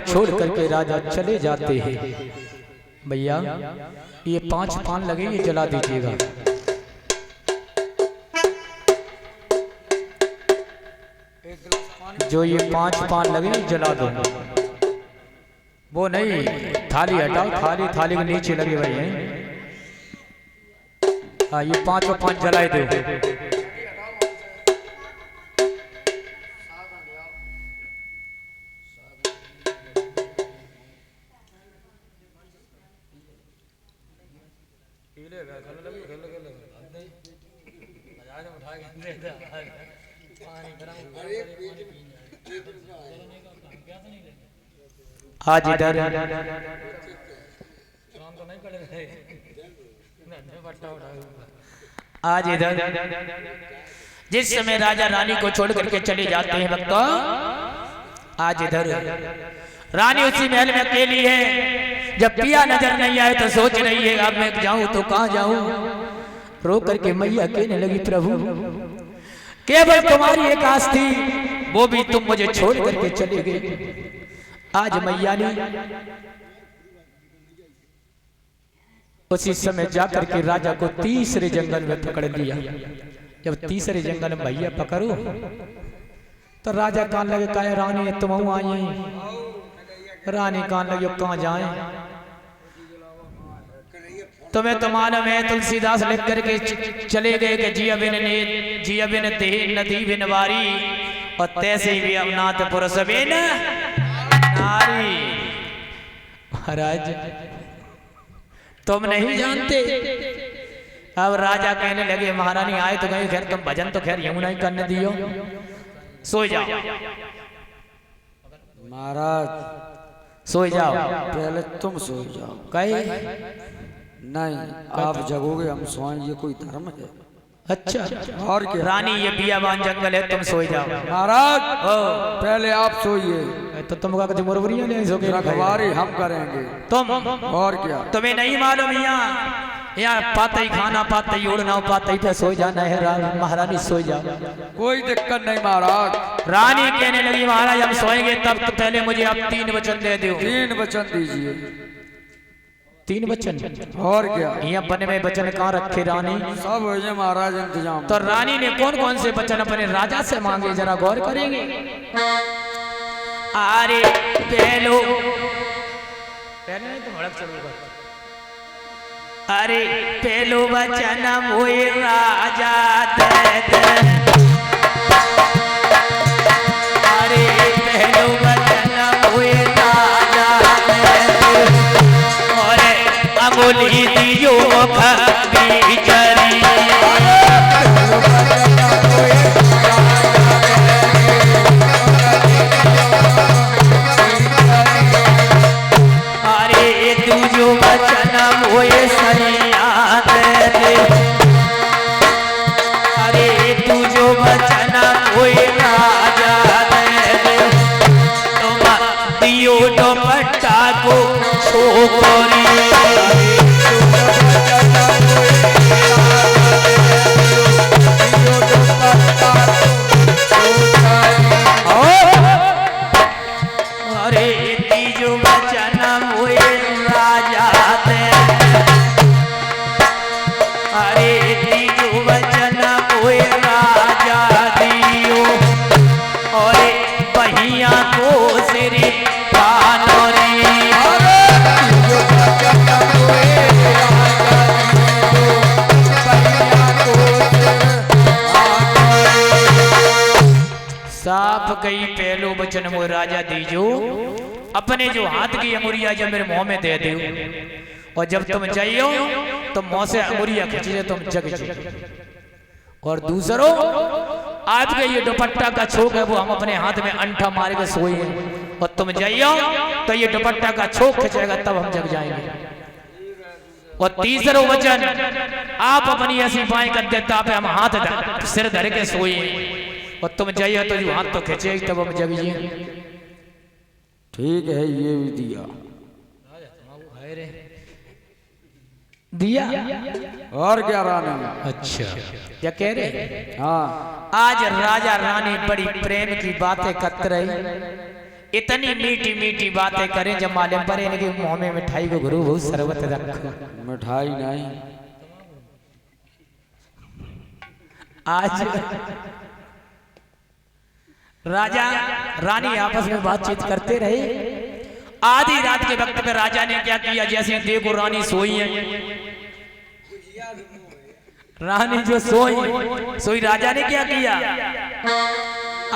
छोड़ करके राजा चले जाते हैं। भैया ये 5 पान लगे, ये जला दीजिएगा। जो ये 5 पान लगे जला दो। वो नहीं, थाली हटाओ, थाली के नीचे लगे भाई हैं। हाँ ये 5 पान जलाए दो। आज इधर जिस समय राजा रानी को छोड़ करके चले जाते हैं भक्तों, आज इधर रानी उसी महल में अकेली है। जब पिया नजर नहीं आए तो सोच रही है अब मैं जाऊं तो कहां जाऊं। रो करके मैया कहने लगी प्रभु केवल तुम्हारी एक आस थी, वो भी तुम मुझे छोड़ करके चले गए। आज मैया ने उसी समय जाकर के राजा को तीसरे जंगल में पकड़ लिया। जब तीसरे जंगल में भैया पकड़ो तो राजा कान लगे कहे रानी तुम आई। रानी कान लगे कहाँ जाए, तुम्हें तो मालूम है तुलसीदास लिख करके चले गए कि जिया बिन देह नदी बिन वारी और तैसे भी अवनाथ पुरुष बिन नारी। महाराज तुम नहीं जानते। अब राजा कहने लगे महारानी आए तो गए, खैर तुम भजन तो खैर यूं नहीं करने दियो, सो जाओ महाराज, सो जाओ। पहले तुम सो जाओ। कहे नहीं आप जगोगे हम सोएं, ये कोई धर्म है? अच्छा और क्या? रानी ये बियाबान जंगल है, तुम सो जाओ। महाराज पहले आप सोइए, तो तुम का मुरवरिया नहीं सो के रखवारी हम करेंगे। तुम और क्या? तुम्हें नहीं मालूम यहाँ पाते ही खाना पाते ही उड़ना पाते ही पे सो जाना है। महारानी सो जाओ, कोई दिक्कत नहीं महाराज। रानी कहने लगी महाराज हम सोएंगे तब तो पहले मुझे आप 3 वचन दे दो। 3 वचन दीजिए। 3 वचन? और क्या? यहाँ बने में वचन कहाँ रखे रानी? सब हो जाए महाराज इंतजाम। तो रानी ने कौन कौन से वचन अपने राजा से मांगे जरा गौर करेंगे। अरे पहलो पहले नहीं तो भड़क चलूंगा। अरे पहलो वचन मोए राजा दे दे। अरे पहलो वचन मोए राजा दे दे। और अमोली दियो बिचरी। अरे तुझो वचन मोए सैया दे दे। अरे तुझो वचन मोए राजा दे दे। तुम दियो दुपट्टा को छोकरी। अरे तीजो वचन मोए राजा दे। अरे तीजो वचन मोए राजा दियो। और बहिया को सिर कानोरी। साफ गई पहलो वचन मोए राजा दीजो। अपने जो हाथ की अंगुरिया जब मेरे मुंह में दे दो और जब तुम जाइयो तो मुंह से अंगुरिया खींचे तुम जग जाओ। और दूसरों आपके ये दुपट्टा का छोक है वो हम अपने हाथ में अंठा मार के सोए और तुम जाइयो तो ये दुपट्टा का छोक खींचेगा तब हम जग जाएंगे। और तीसरा वचन आप अपनी ऐसी बाएं कर देता पे हम हाथ सिर धर के सोए और तुम जाइए तो जो हाथ तो खींचे तब हम जगिए। ठीक है ये भी दिया। दिया और क्या रानी? अच्छा क्या कह रहे? हाँ आज राजा रानी बड़ी प्रेम की बातें करते रही। इतनी मीठी मीठी बातें करें जब मालूम पड़े इनके मुंह में मिठाई को गुरु बहुत शरबत रखो। मिठाई नहीं, आज राजा रानी आपस में बातचीत करते रहे। आधी रात के वक्त पे राजा ने क्या किया, जैसे देखो रानी सोई है, रानी जो सोई सोई राजा ने क्या किया,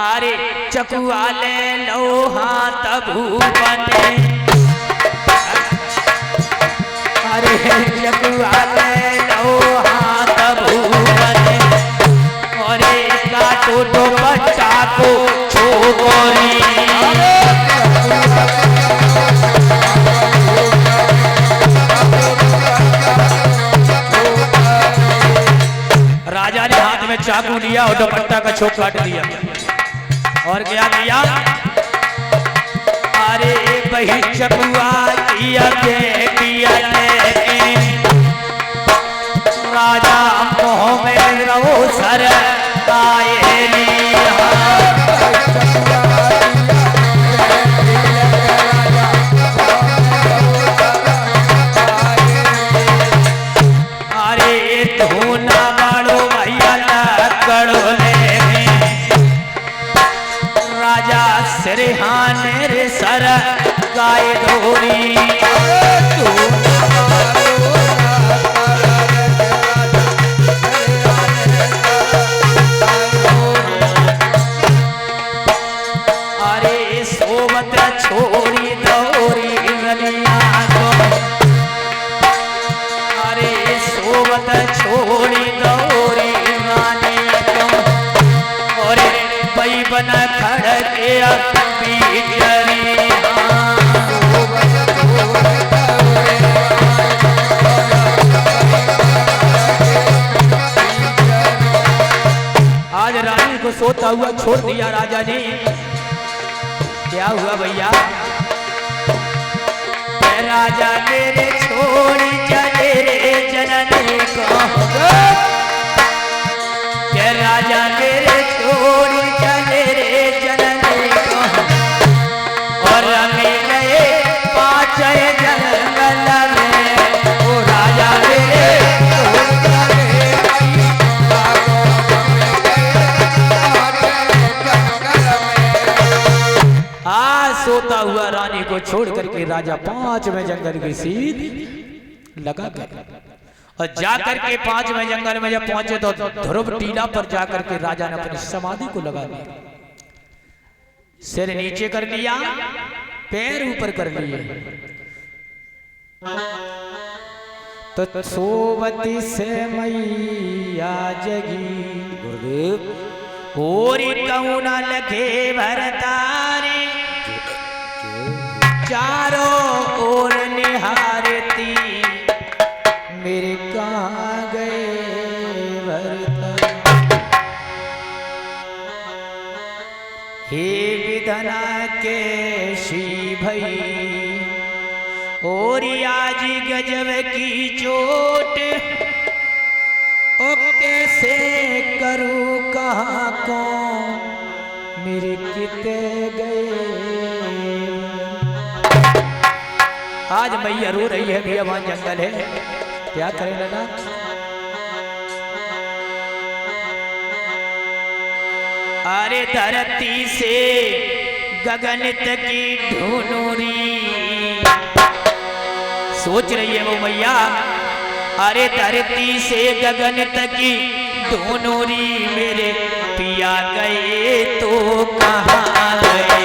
अरे चकुआ ले लो हाथ भूपने, अरे चकुआ ले लो हाथ भूपने, और काटो तो बच्चा को छोरी। राजा ने हाथ में चाकू लिया और दुपट्टा का छोक काट दिया और क्या किया, अरे वही चकुआ किया राजा मोह में रहो सर आए लिया। अरे धूना बाड़ो भैया लकड़ो ले राजा सिरहाने रे सर गाय धोरी। अरे सोबत छोड़ी दौरी गलिया को, अरे सोबत छोड़ी दौरी रानी को, और पई बना खड़ के पीछरी। आज रानी को सोता हुआ छोड़ दिया राजा ने। क्या हुआ भैया, राजा मेरे छोड़ी चले रे जननी को, राजा मेरे छोड़ी चले रे जननी को, और रंगे गए पाँच जंगल में, ओ राजा मेरे सोता हुआ रानी को छोड़ करके राजा 5वें जंगल की सीध लगा कर, और जाकर के 5वें जंगल में जब पहुंचे तो ध्रुव टीला पर जाकर के राजा ने अपनी समाधि को लगा दिया। सिर नीचे कर लिया, पैर ऊपर कर लिए, तो सोवती से मैया जगी गुरुदेव और कौना लगे भरतारे, चारों ओर निहारती मेरे कहाँ गए भरता। हे विधना के शी भई और आज गजब की चोट, ओ कैसे करूँ कहाँ को मेरे किते गए। आज मैया रो रही है, भैया वहां जंगल है, क्या करें लगा। अरे धरती से गगन तक की ढूंढूरी, सोच रही है वो मैया, अरे धरती से गगन तक की ढूंढूरी मेरे पिया गए तो कहाँ गए।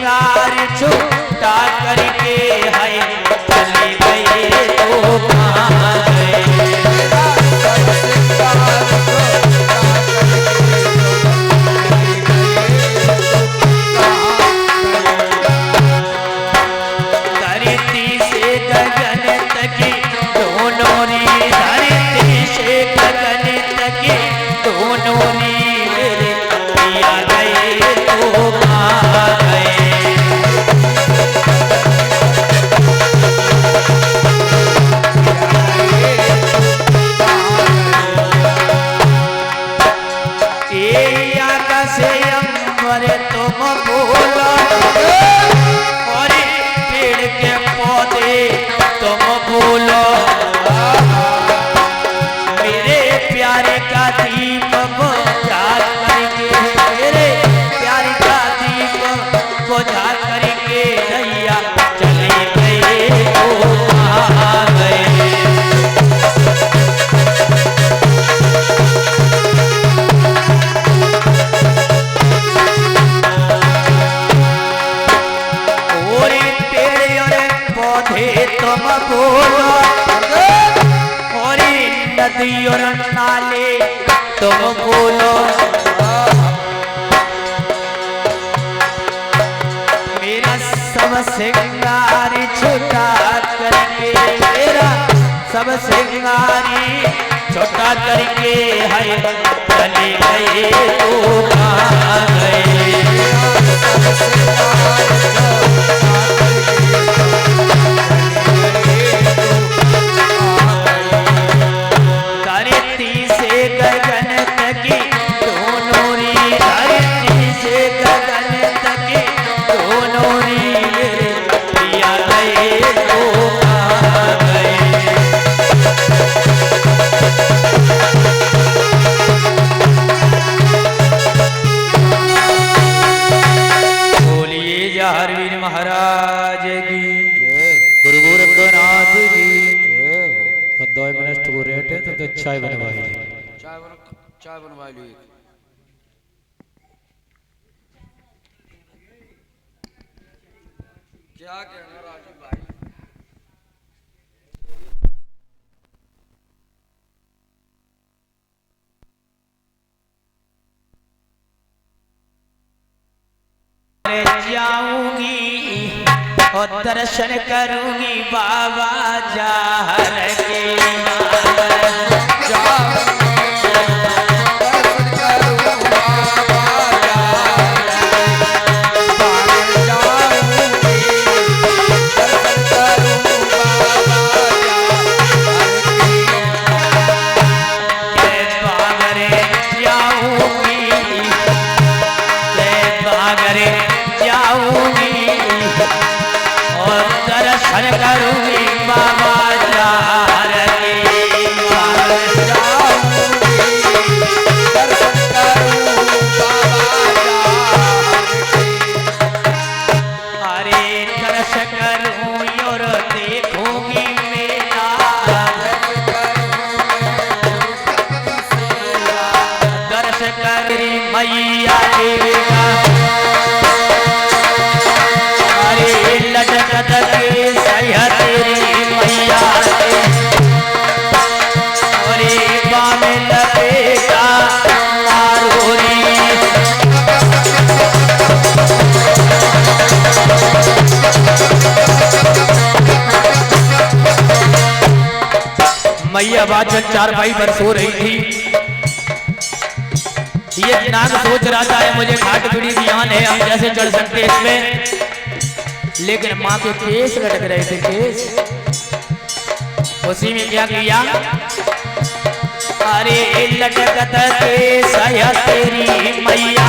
सिंगार छूटा करके है चली गई तो कहाँ गए। धरती से गगन तक दोनों नी, धरती से गगन तक दोनों नी मेरे पिया गए तो कहाँ गए। ए आकाश अंबर तुम बोलो और पेड़ के पौधे तुम बोलो, मेरे प्यारे का दीप बुझा करके, मेरे प्यारे का दीप बुझा करके नैया चले गए तो कहाँ गए। और पेड़ और पौधे तुम बोलो और नदी और नाले तुम बोलो, मेरा सब सिंगार छुटा करके, मेरा सब सिंगारी छुटा करके है चले गए तो कहाँ गए। धरती से गगन तक दोनों री, धरती से गगन तक दोनों री मेरे पिया गए तो कहाँ गए। बोलिए जहरवीर महाराज की, गुरु गोरखनाथ की। 2 मिनट को रेट है तो चाय बनवाई ले। चाय बनवा लो एक। क्या कहना राजू भाई। जाऊंगी और दर्शन करूंगी बाबा जाहर के। दर्शन करूंगी बाबा जाहर के, दर्शन करूं बाबा अरे दर्शन करूं और देखूंगी मेला, दर्शन करी मैया देगा। अरे लटक के सैया तेरी मैया के, अरे बामे लपेटा मारोरी। मैया बाचन 4 भाई पर सो रही थी। ये नाग सोच रहा था है मुझे घाट पीढ़ी ध्यान है, हम कैसे चढ़ सकते इसमें, लेकिन माँ के केस लटक रहे थे, केस। उसी में क्या किया, अरे लटकत के सया तेरी मैया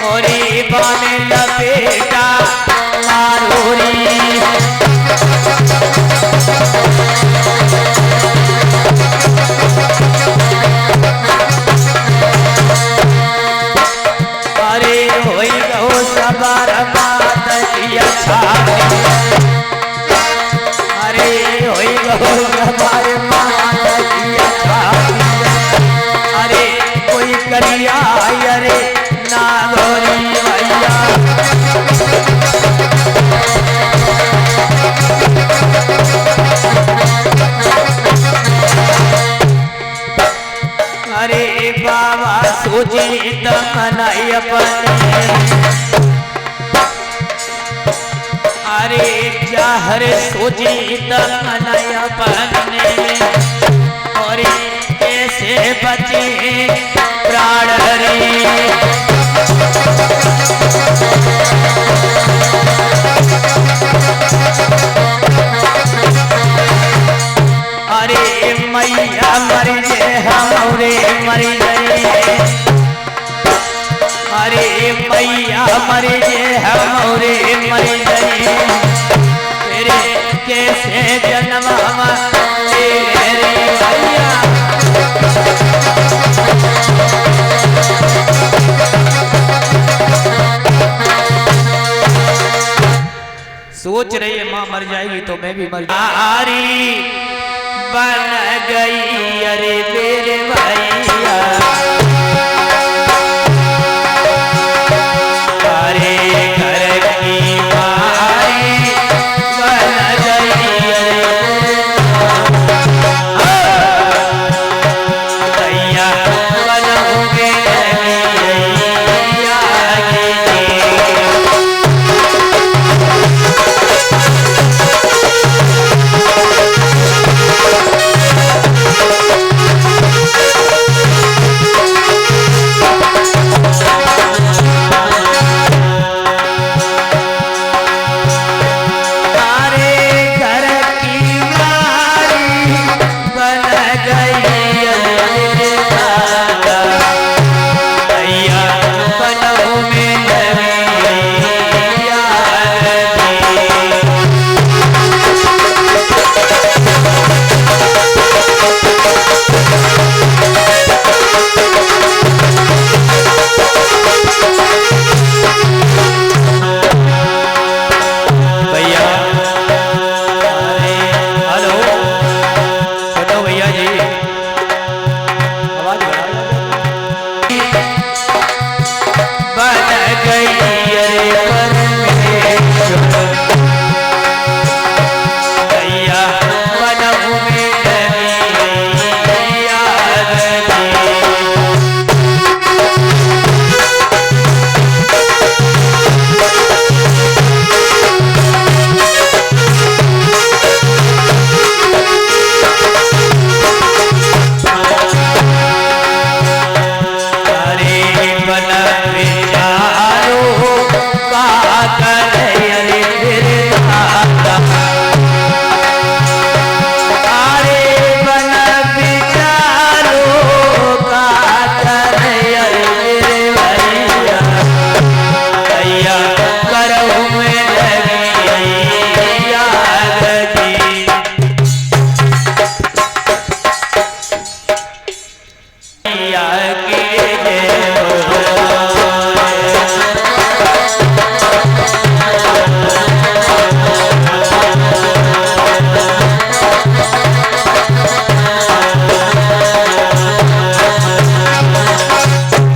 और बाने लपेटा मारोरी। अरे होई गो सबर बात की अच्छा, अरे होई गो सबर बात की अच्छा। अरे कोई करिया अरे ना गोरी अरे बाबा सोचे तमनाई अपने अरे चाहर सोचे तमनाई अपने और कैसे बचे प्राण रे अरे मैया मर जे हमरे मर जाए अरे मैया मर जे हमरे मर जाए तेरे कैसे जन्म रे भैया सोच रही है माँ मर जाएगी तो मैं भी मर जाऊंगी बन गई अरे मेरे भैया अरे घर की माई बन गई भैया बनोगे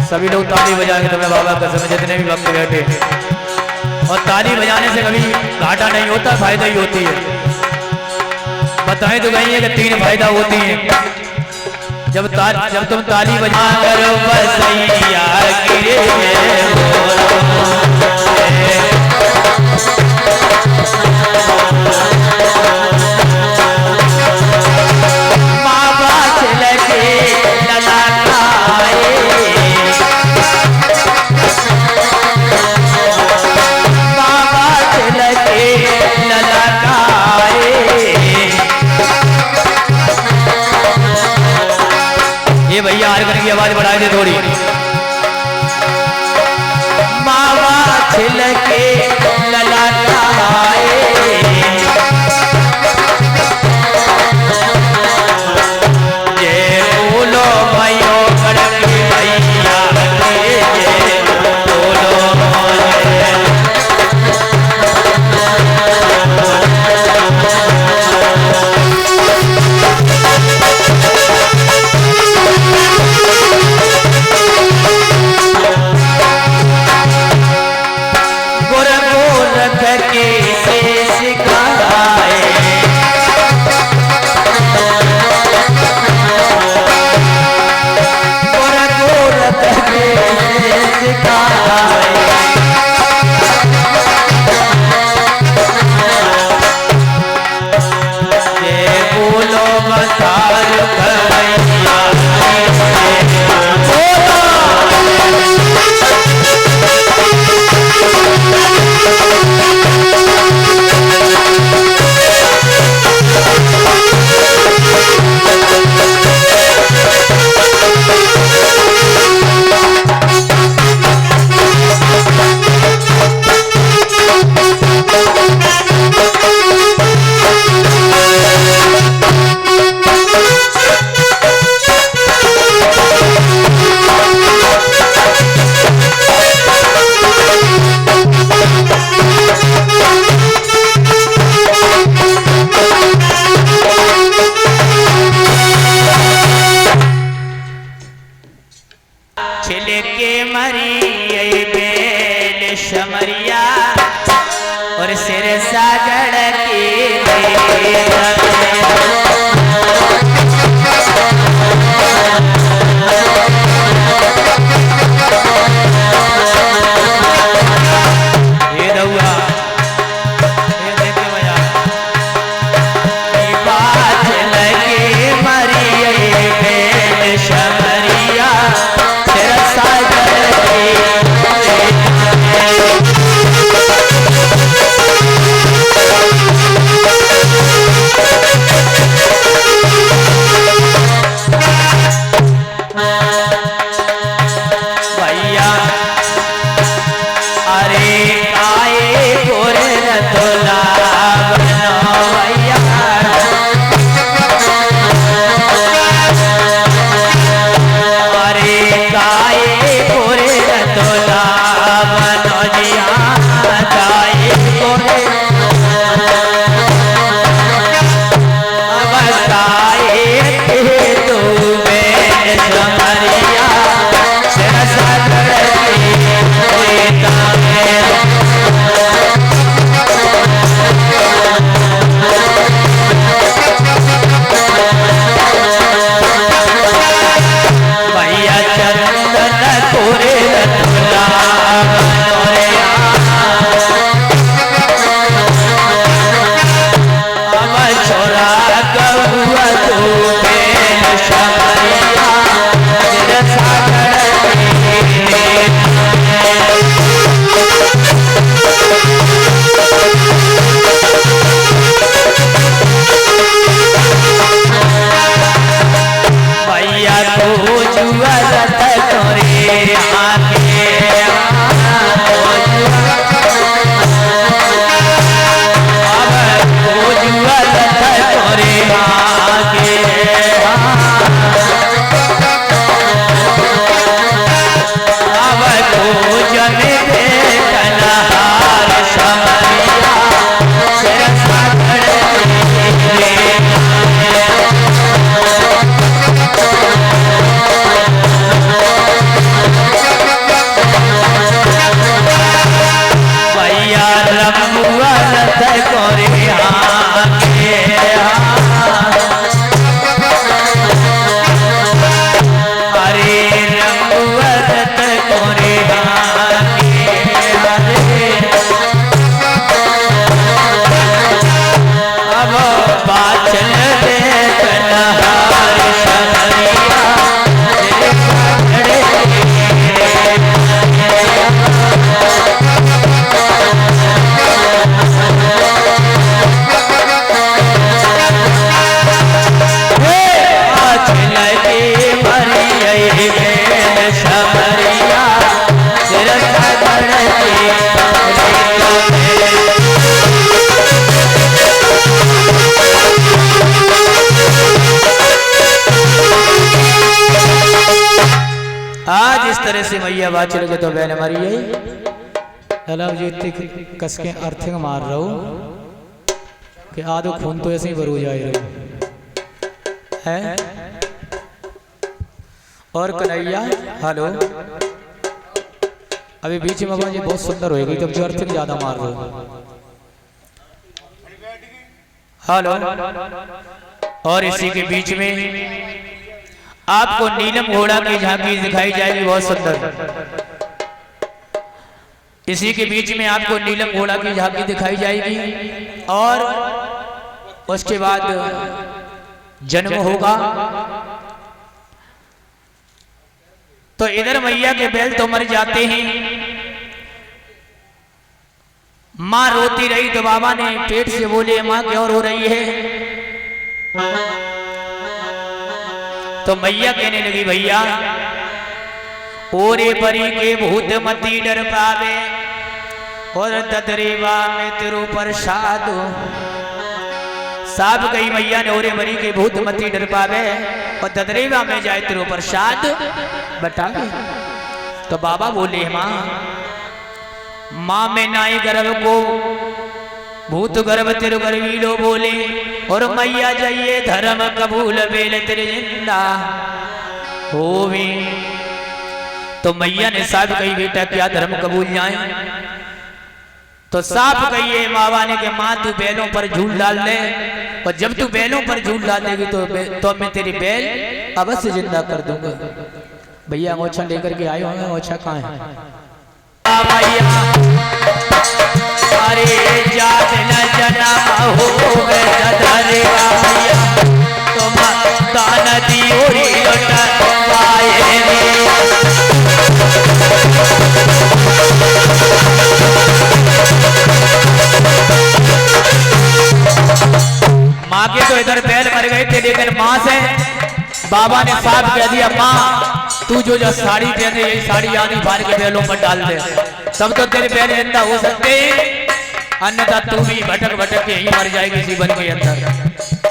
सभी लोग ताली बजाएंगे तुम्हें बाबा कसम जितने भी भक्त बैठे और ताली बजाने से कभी घाटा नहीं होता फायदा ही होती है। बताएं तो कहीं है कि 3 फायदा होती है जब तुम ताली बजा करो बसैया भैया हारमोनियम की आवाज बढ़ाए दे थोड़ी। समरिया और सिर सागड़ की ये दौआ ये देखे भैया बात लगे मरिए बेन समरिया सिर सागड़ तरह से मैया बात चल गए तो बहन हमारी यही अलाव जी इतनी कस के अर्थिंग मार रहा हूं कि आधो खून तो ऐसे ही भरू जाए रहा है। और कन्हैया हेलो अभी बीच में बाबा जी बहुत सुंदर होएगी तब जो अर्थिंग ज्यादा मार रहा हूं हेलो। और इसी के बीच में आपको नीलम घोड़ा की झांकी दिखाई जाएगी बहुत सुंदर। इसी के बीच में आपको नीलम घोड़ा की झांकी दिखाई जाएगी और उसके बाद जन्म होगा। तो इधर मैया के बैल तो मर जाते हैं। माँ रोती रही तो बाबा ने पेट से बोले माँ क्या और हो रही है। तो मैया कहने लगी भैया ओरे परी के भूत मती डर पावे और ददरेवा में तेरो प्रसाद। साब गई मैया ने ओरे परी के भूत मती डर पावे और ददरेवा में जाए तेरो प्रसाद बता। तो बाबा बोले माँ में नाई गर्भ को भूत गर्भ तेरे गर्वीलो बोले और मैया जाइए धर्म कबूल बेल तेरे जिंदा होवे। तो मैया ने साहब कही बेटा क्या धर्म कबूल जाए। तो साफ कहिए मावा ने कि माँ तू बैलों पर झूल डाल दे, और जब तू बैलों पर झूल डाल देगी तो मैं तेरी बैल अवश्य जिंदा कर दूंगा। भैया अंगोछा लेकर के आए होंगे, अंगोछा कहाँ है? अरे जात न जना हो धरेगा भैया तुम दान दियो माँ के तो इधर बैल मर गए थे, लेकिन माँ से बाबा ने साफ कह दिया माँ तू जो साड़ी पहने यही साड़ी आदि फाड़ के बैलों पर डाल दे, तब तो तेरे बैल जिंदा हो सकते, अन्यथा तू भी भटक भटक के यही मर जाएगी जीवन के अंदर।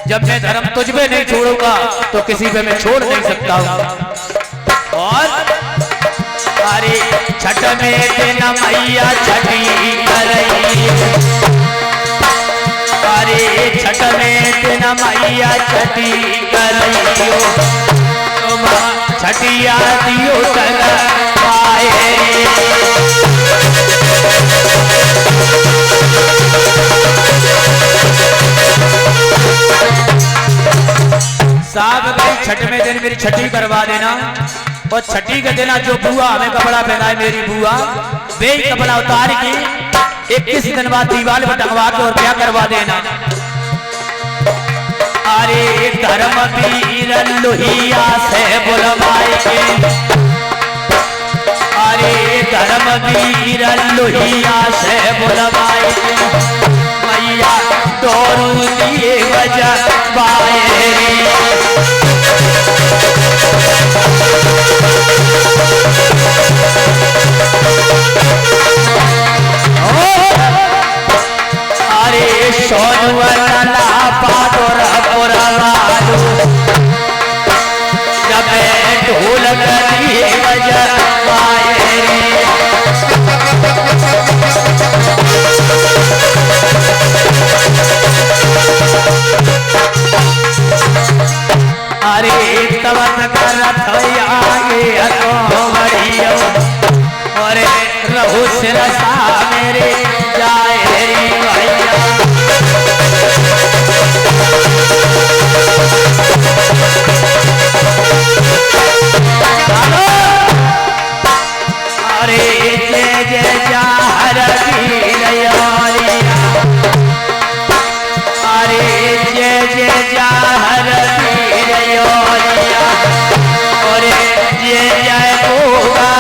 जब मैं धर्म तुझ पे नहीं छोड़ूंगा तो किसी पे मैं छोड़ नहीं सकता हूँ। और अरे छठ में दिन मैया छठी करई, अरे छठ में दिन मैया छठी करइयो तुम छठिया दियो तन पाए। साहब भाई छठ में दिन मेरी छठी करवा देना, और छठी के दिन जो बुआ हमें कपड़ा पहनाए मेरी बुआ वे कपड़ा उतार के 21 दिन बाद दीवार पर टंगवा के और क्या करवा देना। अरे धर्म वीर लोहिया से बुलवाए के, अरे धर्म वीर लोहिया से बुलवाए के मैया दौड़ू दिए बजवाए। अरे सोनू लाला पादोर पुरवालो जब ढोल करिए बजवाए। अरे तवन करत आगे तो बढ़ियो, और रहु सिरसा मेरे जाए भैया। अरे जय जय जार की रैया, अरे जय जय जार की रैया, और जय जय होगा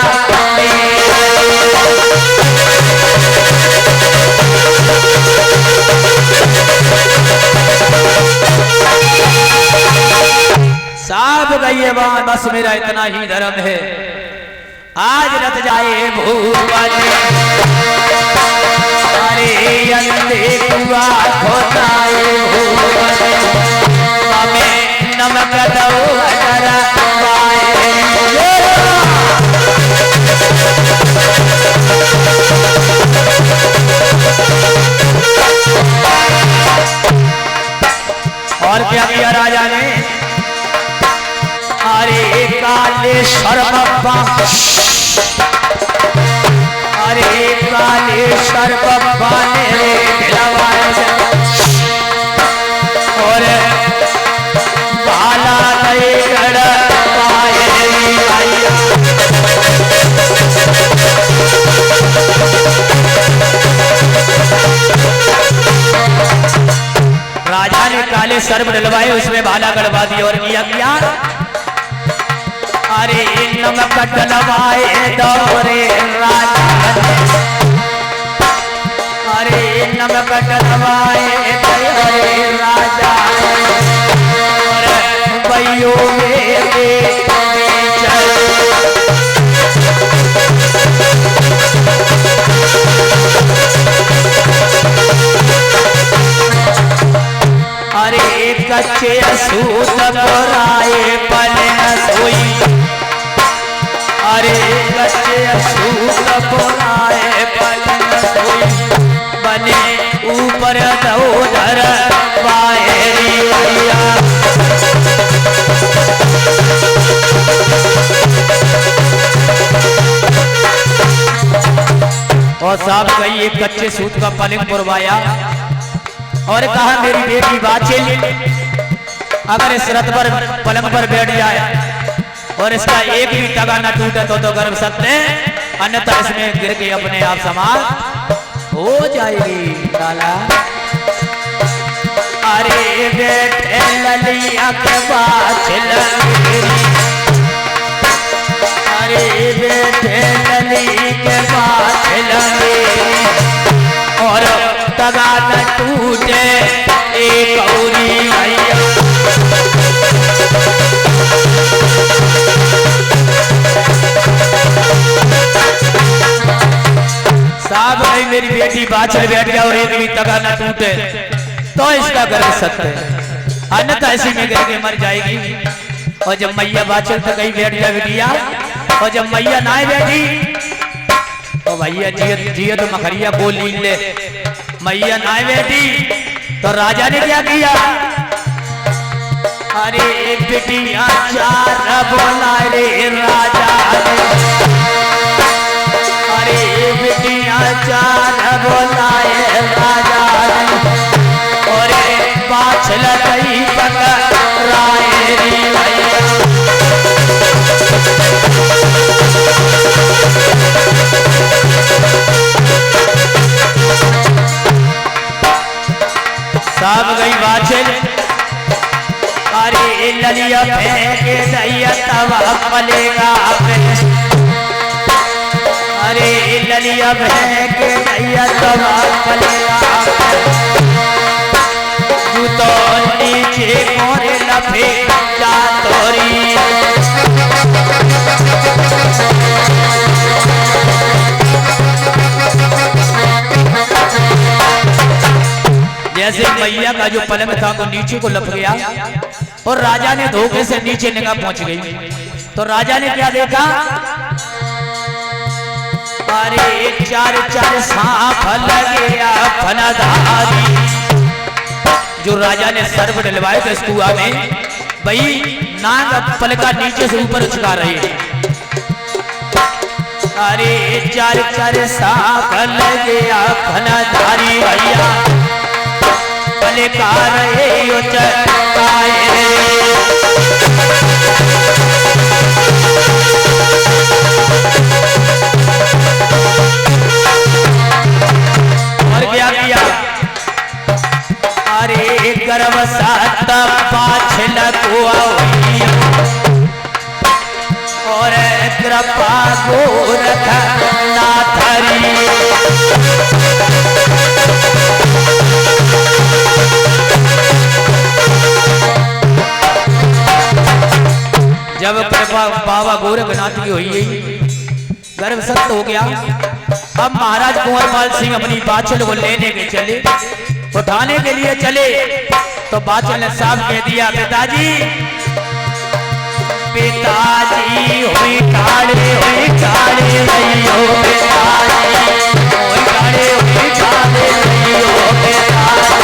साहब गई बात, बस मेरा इतना ही धर्म है। आज रत जाए भूवन, अरे अंधे कुआ खोताए भूवन, हमें नमक दो डरवाए। और क्या किया राजा ने? अरे कालेश्वर बाबा, अरे कालेश्वर बाबा ने और बाला गए गड़वाए। राजा ने काले सर्प डलवाए, उसमें भाला गड़वा दिया और किया अरे नमक डलवाए दौरे राजा ने, अरे नमक डलवाए दौरे राजा और भैयो मेरे चल। अरे कच्चे सूत बोराए पले सोई, अरे कच्चे सूत बोराए पले सोई, बने ऊपर दौधर पाएरिया। और साहब कही एक कच्चे सूत का पलंग पुरवाया और कहा मेरी बेटी बाछिल अगर इस रथ पर पलंग पर बैठ जाए और इसका एक भी तगा न टूटे तो गर्भ सत्य, अन्यथा इसमें गिर के अपने आप समाप्त हो जाएगी। लाला अरे बेटे ललिया के बाछिल, अरे बेटे लली के बाछिल और तगा न टूटे एक औरी भैया। साहब भाई मेरी बेटी बाछिल बैठ गया और एक भी तगा न टूटे तो इसका गर्भ सत्य है, अन्यथा ऐसी में गिर के मर जाएगी। और जब मैया बाछिल तक कहीं बैठ जा बिटिया, और जब मैया ना बैठी तो भैया जियत मखरिया को लीन ले। मैया ना बैठी तो राजा ने क्या किया, अरे बिटिया चार बोला रे राजा ने, अरे बिटिया चार बोला राजा ने और बाछिल गई पकड़ाए रे भैया। साहब गई बाछिल, अरे ललिया फेंके दैया तवा पलेगा, अरे ललिया फेंके दैया तवा पलेगा, तू तो नीचे मोरे लफे जा तोरी। जैसे मैया का जो पलंग था वो नीचे को लप गया और राजा ने धोखे से नीचे निगाह पहुंच गई तो राजा ने क्या देखा, अरे चार चार सांप लगे फनाधारी। जो राजा ने सर्प डलवाए थे इस कुआ में, भाई नाग पलका नीचे से ऊपर उचका रहे। अरे चार चार सांप लगे फनाधारी भैया, पलका रहे उचकाए रे। और क्या किया, अरे गर्भ सात बाछिल कुआ और कृपा गोरख नाथरी। जब कृपा बाबा गोरखनाथ की हुई गर्भ सत्य हो गया, अब महाराज कुंवरपाल सिंह अपनी बाछिल को लेने के चले, उठाने के लिए चले तो बाछिल ने साफ कह दिया, पिताजी पिताजी हुई काड़े रहियो, पिताजी हुई काड़े रहियो, पिताजी।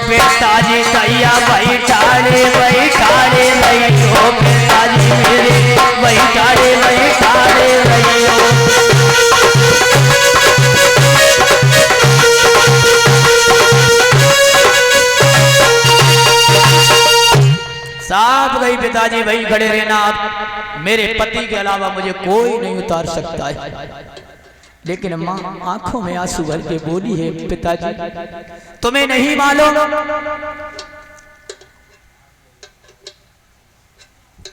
पिताजी कैया बैठाड़े रहियो, पिताजी मेरे बैठाड़े रहियो। साफ गई पिताजी वही खड़े रहना, मेरे पति के अलावा मुझे कोई नहीं उतार सकता है। लेकिन माँ आंखों में आंसू भर के बोली है, पिताजी तुम्हें नहीं मालूम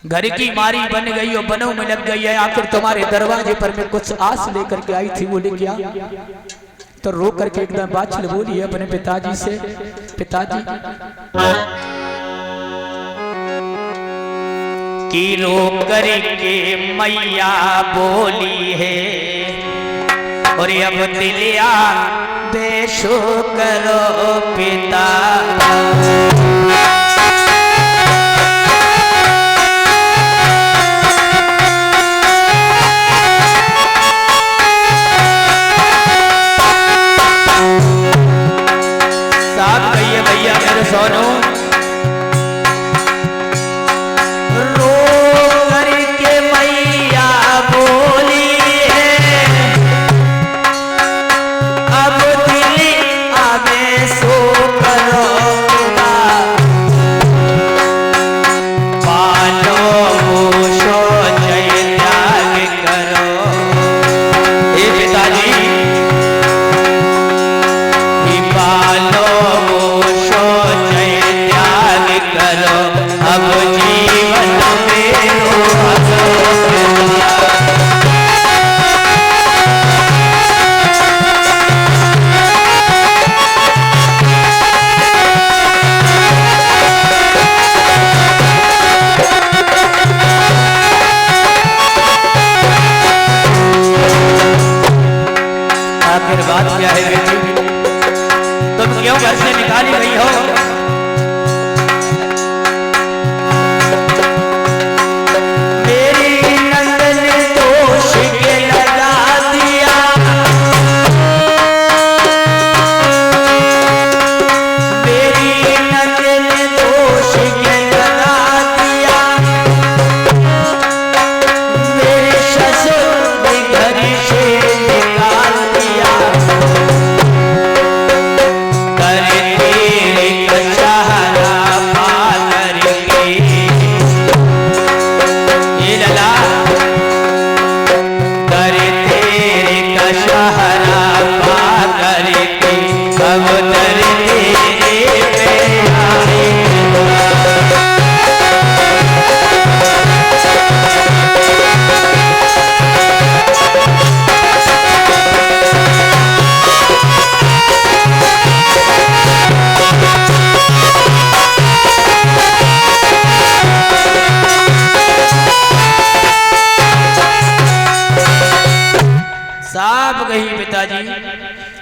घर की मारी बन गई और बनों में लग गई है, आखिर तुम्हारे दरवाजे पर मैं कुछ आस लेकर के आई थी, बोले क्या? तो रो करके एकदम बाछिल बोली है अपने पिताजी से, पिताजी की रो करके मैया बोली है और अब दिलिया बेशो करो पिता। साथ भैया मेरे सोनू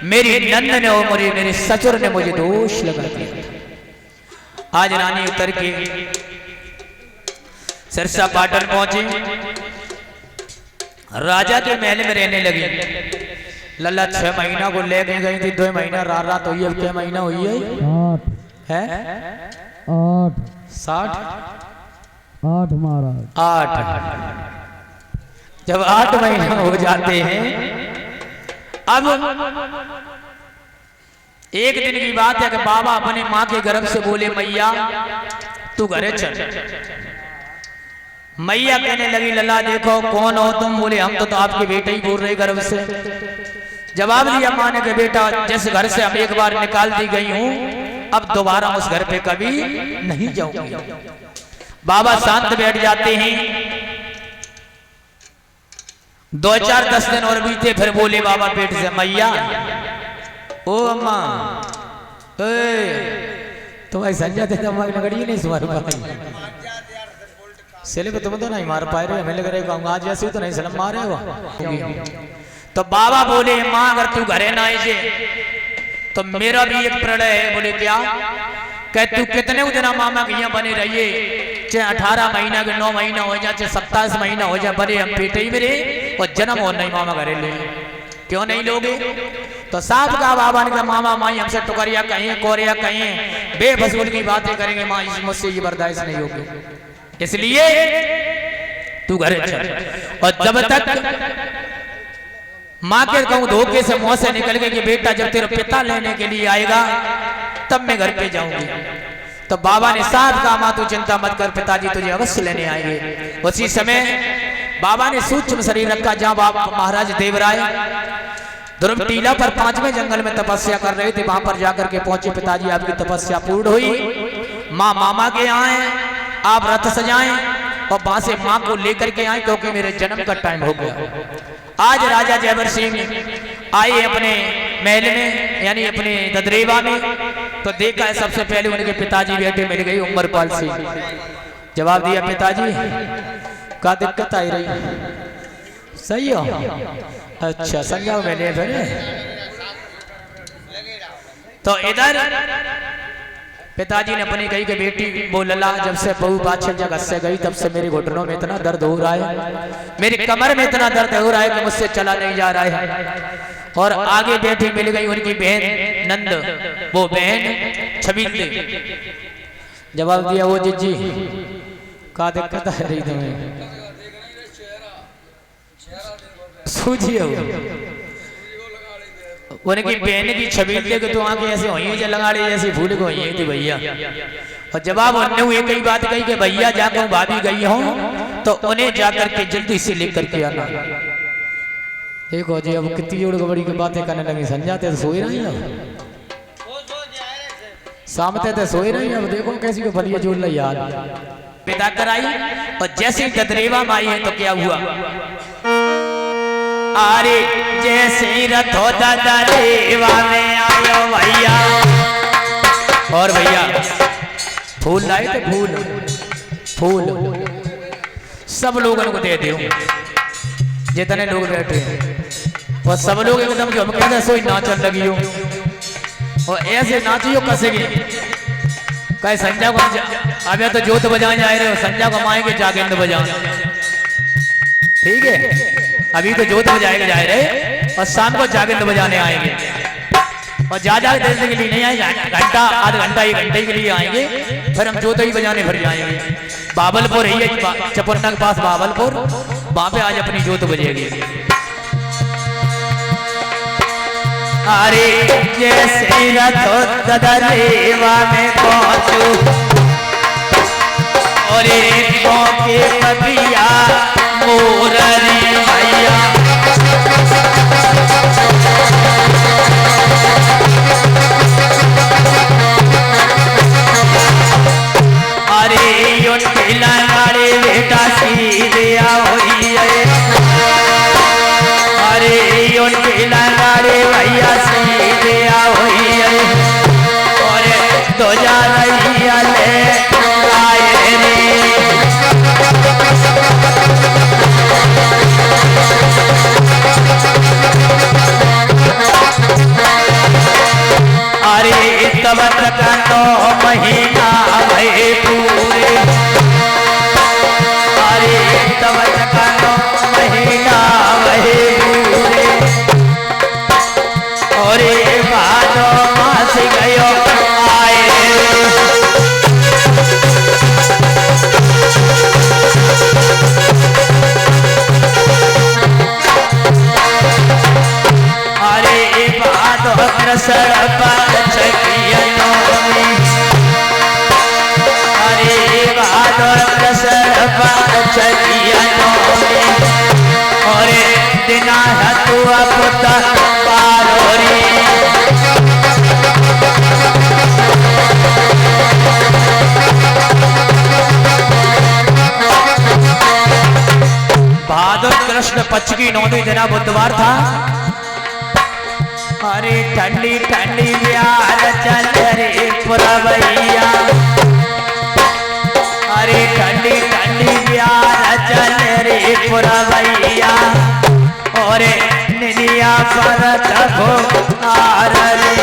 मेरी नंद ने और मेरे ससुर ने मुझे दोष लगा दिया। आज रानी उतर के सिरसा पाटन पहुंची, राजा के महल में रहने लगी। लल्ला 6 महीना को लेके गई थी, 2 महीना रात हुई। अब क्या महीना हुई है? 8 8 महाराज 8। जब 8 महीना हो जाते हैं, अब एक दिन की बात है कि बाबा अपने माँ के गर्भ से बोले, मैया तू घरे चल। मैया कहने लगी, लल्ला देखो कौन हो तुम? बोले हम तो आपके बेटे ही बोल रहे गर्भ से। जवाब दिया माँ ने कि बेटा जिस घर से हम एक बार निकाल दी गई हूँ, अब दोबारा उस घर पे कभी नहीं जाऊंगी। बाबा शांत बैठ जाते हैं। 2-4-10 दिन और बीते, फिर बोले बाबा पेट से, मैया ओ अम्मा तुम्हारी संजय थे लगड़ी नहीं सुमार सिले को तुम तो नहीं मार पाए रहे, हमें लग रहे हो आज जैसे तो नहीं सलम मारे हो। तो बाबा बोले माँ अगर तू घरे ना आए तो मेरा भी एक प्रणय है। बोले क्या? कह तू कितने दिन मामा के यहाँ बने रहिए, चाहे 18 महीना के 9 महीना हो जाए, चाहे 27 महीना हो जाए, बने हम पेटे ही मेरे और जन्म हो नहीं मामा घरे ले। क्यों नहीं लोगे? तो साफ कहा बाबा ने कहा मामा माई हमसे टुकरिया कहें कोरिया कहें, बेफजूल की बातें करेंगे माँ, मुझसे ये बर्दाश्त नहीं होगी, इसलिए तू घरे चल। और जब तक माँ के कहूँ धोखे से मुंह से निकल गए कि बेटा जब तेरा पिता लेने के लिए आएगा तब मैं घर पे जाऊंगी। तो बाबा ने साफ कहा माँ तू चिंता मत कर, पिताजी तुझे अवश्य लेने आएंगे। उसी समय बाबा ने सूक्ष्म शरीर रखा जहाँ बाबा महाराज देवराय ध्रुव टीला पर 5वें जंगल में तपस्या कर रहे थे। वहां पर जाकर के पहुंचे, पिताजी आपकी तपस्या पूर्ण हुई, माँ मामा के यहाँ है, आप रथ सजाएं और वहां से माँ को लेकर के आए क्योंकि मेरे जन्म का टाइम हो गया। आज राजा जयवर सिंह आए अपने महल में यानी अपने ददरेवा में, तो देखा है सबसे पहले उनके पिताजी बैठे मिल गई उमरपाल सिंह। जवाब दिया पिताजी का दिक्कत आई रही? सही हो? अच्छा संज्ञा मैंने फिर तो इधर पिताजी ने अपनी कही कि बेटी वो लला जब से बहू बादशाह जगह से गई तब से मेरे घुटनों में इतना दर्द हो रहा है, मेरी कमर में इतना दर्द हो रहा है कि मुझसे चला नहीं जा रहा है। और आगे बैठी मिल गई उनकी बहन नंद, वो बहन छबील। जवाब दिया वो जीजी का दिक्कत है रही तुम्हें? सूझिए उनकी बहन की छबील के तो आंखें ऐसे हुई है लगाड़ी जैसी फूल को हुई थी भैया। और जवाब उन्होंने एक ही बात कही कि भैया जाकर भाभी गई हूं तो उन्हें जाकर के जल्दी से लेकर के आना। देखो जी अब कितनी जोड़ बड़ी की बातें करने लगी, समझाते तो सोए रही है, सामते तो सोए रही है। अब देखो कैसी को भलिया जोड़ ली यार। पिता कराई और जैसे ददरेवा माई है तो क्या हुआ? अरे जैसे रथ होता दरेवा में आयो भैया, और भैया फूल लाए थे, फूल सब लोगों को दे दो जितने लोग बैठे हैं। और सब लोग एकदम जो हम कहते सोई नाचन लगी हो और ऐसे नाचियो कसेगी। कहे संजय को अब या तो जोत बजाने जा रहे हो, संजय को माएंगे जागेंद्र बजाने, ठीक है? अभी तो जोत बजाएगा जा रहे और शाम को जागेंद्र बजाने आएंगे। और ज्यादा देर के लिए नहीं आएंगे, घंटा आधा घंटा 1 घंटे के लिए आएंगे, फिर हम जोत ही बजाने फिर जाएंगे। बाबलपुर है चपुरना के पास बाबलपुर, वहां पे आज अपनी जोत बजेगी। अरे जैसे रथ ददरेवा में पहुंचू और एक मौके पतिया मोररी भैया, अरे यो ठेला नारे बेटा सीधे होई है, अरे यो ठेला नारे भैया सीधे होई है। और तो जा रही ले आए रे बहादुर कृष्ण बचनिया नौमी और दिना है तू पुत्र पारोरी बहादुर कृष्ण पक्ष की 9वीं दिना बुधवार था। अरे ठंडी ठंडी प्यार चल रे पुरवैया अरे ठंडी ठंडी प्यार चल रे पुरवैया और निनिया पर तको आर रे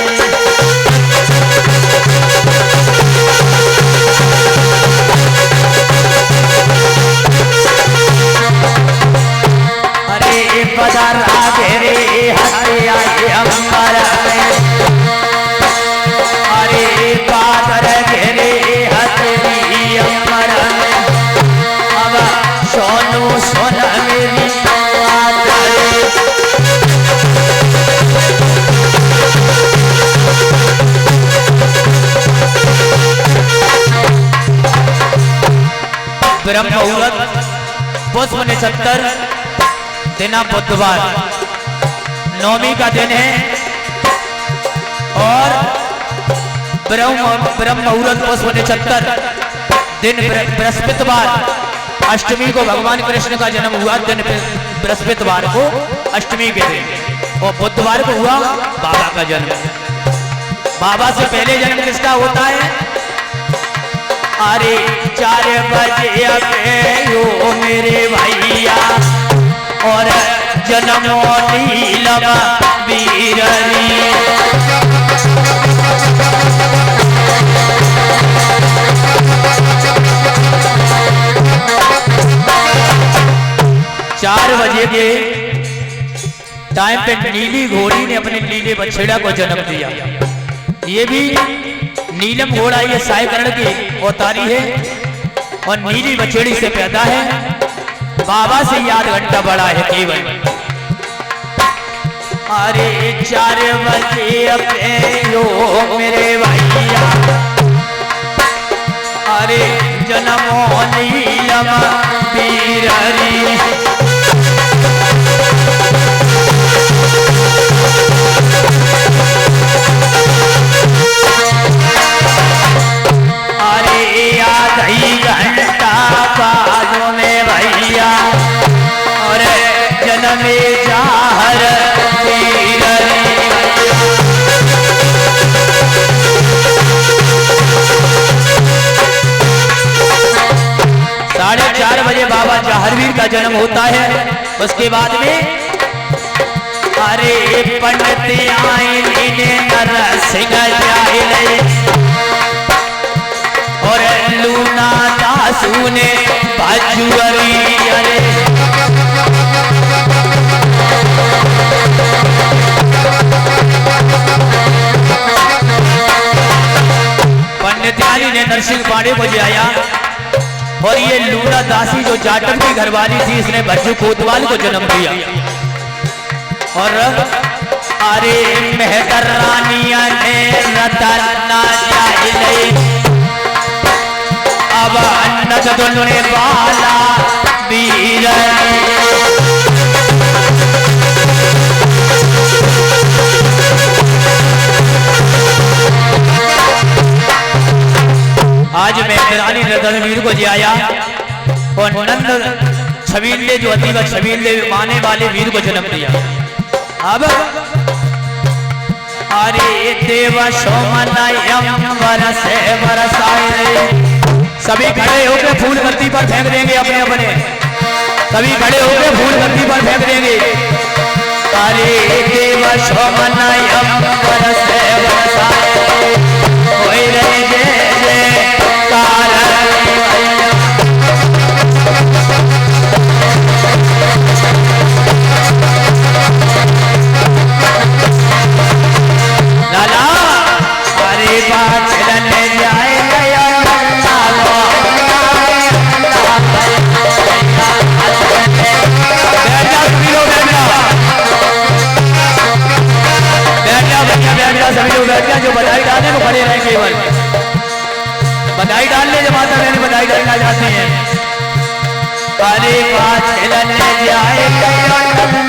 बदरा घेरे हथिया अंबर में अरे बादर घेरे हथी अंबर में अब सोनू सोन मेरी ब्रह्म मुहूर्त पुष्प नक्षत्र दिना बुधवार 9वीं का दिन है और ब्रह्म मुहूर्त पुष्प नक्षत्र दिन बृहस्पतिवार अष्टमी को भगवान कृष्ण का जन्म हुआ। दिन बृहस्पतिवार को अष्टमी के दिन और बुधवार को हुआ बाबा का जन्म। बाबा से पहले जन्म किसका होता है? अरे 4 बजे यो मेरे भैया और जन्मो नीलम बीरनी चार बजे के टाइम पे नीली घोड़ी ने अपने नीले बछड़ा को जन्म दिया। ये भी नीलम घोड़ा ये सायकरण की अवतारी है और नीली बछड़ी से पैदा है। बाबा से याद घंटा बड़ा है केवल। अरे 4 बजे पे यो मेरे भैया अरे जन्मो नीलम बीरनी अरे आधी घंटा बाजू में भैया और जन्मे जाहर साढ़े 4 बजे बाबा जाहरवीर का जन्म होता है। उसके बाद में अरे पंडित आईने नरसिंह जाहिले और लूना दासू ने बाजुअरी अरे पंडित आली ने नरसिंह पांडे को जाया और ये लूना दासी जो जाटव की घरवाली थी इसने भज्जू कोतवाल को जन्म दिया। और अरे मेहकर रानिया ने रतना चाहिए अब अन्नत दुलने वाला वीर आज मैं रानी रणवीर को जाया और नंद छबीले जो अति छबीले माने वाले वीर को जन्म दिया। अब अरे देव सोमनयम बरसे बरसाए सभी खड़े होकर फूल धरती पर फेंक देंगे अपने अपने सभी खड़े होकर फूल धरती पर फेंक देंगे। अरे देव सोमनयम बरसे बरसाए कोई रे जय जयकार लाला अरे बात चलने जाए गया सभी लोग बैठ जाते हैं। अरे पाँच खिलने जाए